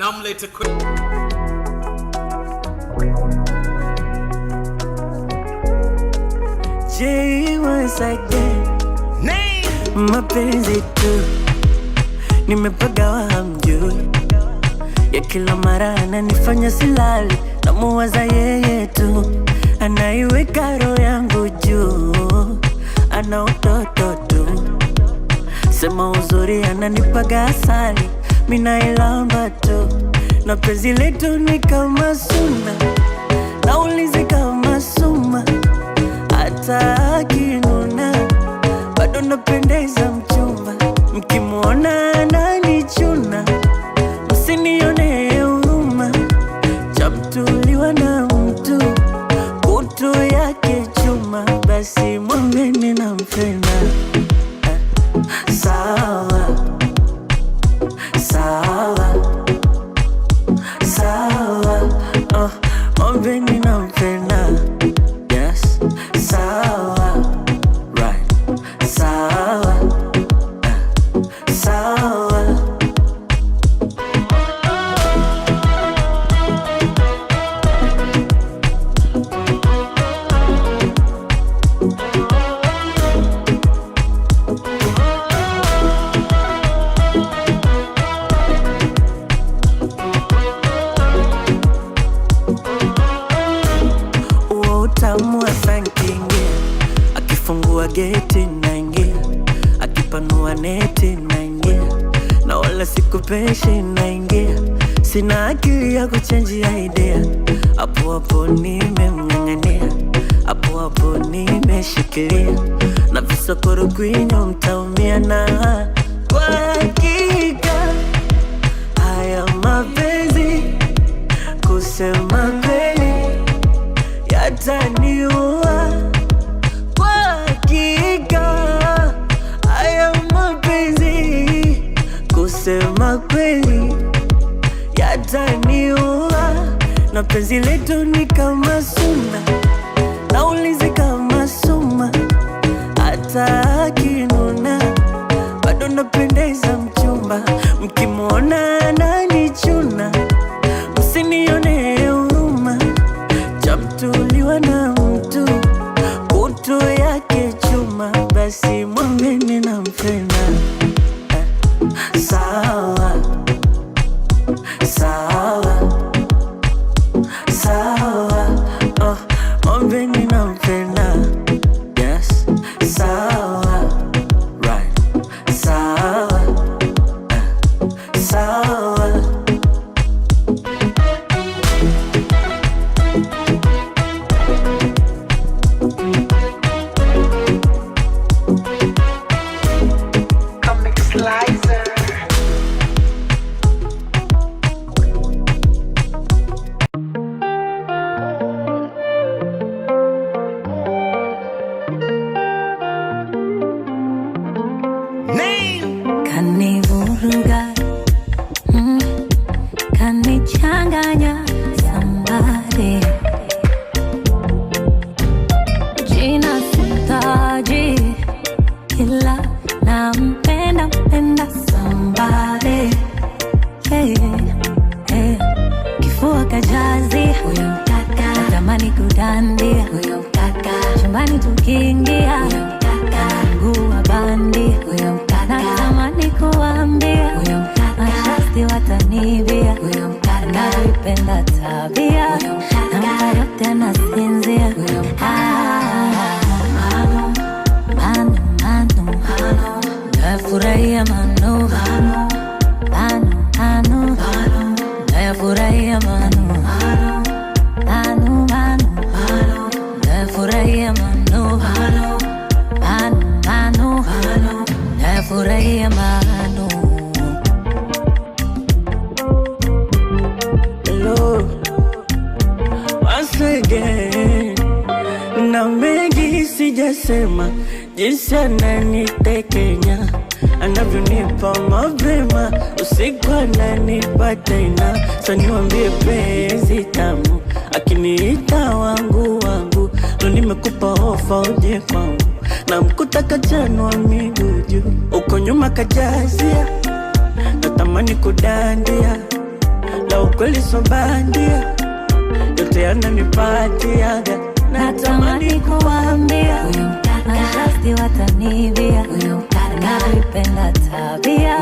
namlete kwe Jay once again mapenzi tu nimepagawa hamjui ya kila mara ananifanya silali namuwaza yeye tu anaiweka roho yangu juu ana utoto tu sema uzuri ananipaga asali mina ilamba tu na penzi letu ni kama suna naulizi kama suma hata akinuna bado napendeza mchumba mkimuona ananichuna msinione huruma chamtuliwa na mtu kutu yake chuma basi mwambeni nampenda sawa sawa sawa mwambeni nampenda yes sawa right sawa sawa utamu asankingia akifungua geti naingia akipanua neti naingia na wala sikupeshi naingia sina akili ya kuchenjia idea hapo hapo nimemng'ang'ania hapo hapo nimeshikilia na visokoro kwinyo mtaumia na kwa hakika haya mapenzi kusema kweli yataniua kwa hakika haya mapenzi kusema kweli yataniua na penzi letu ni kama suna naulizi kama suma hata akinuna bado napendeza mchumba mkimuona ananichuna msinione huruma chamtuliwa na mtu kutu yake chuma basi mwambeni nampenda sawa sawa sawa mwambeni nampenda yes sawa right sawa sawa kanivuruga kanichanganya sambare jina sitaji ila nampenda mpenda sambare hey, hey. Kifua kajazi huyo mkaka natamani kudandia huyo mkaka chumbani tukiingia huyo mkaka mguu wa bandi huyo mkaka natamani kuambia huyo mkaka mashasti watanibia huyo mkaka navipenda tabia huyo mkaka nampa yote anasinzia huyo mkaka mano mano mano mano nafurahia mano mano mano mano nafurahia mano mano mano mano nafurahia mano mano mano mano nafurahia mano. Hello once again na mengi sijasema jinsi ananitekenya anavyonipa mapema usiku ananipa tena sa niwambie penzi tamu akiniita wangu wangu ndo nimekupa ofa uje kwangu na mkuta kajanwa miguu juu uko nyuma kajazia natamani kudandia la ukweli so bandia, yote yananipatiaga. Natamani kuambia mashasti watanibia, navipenda tabia,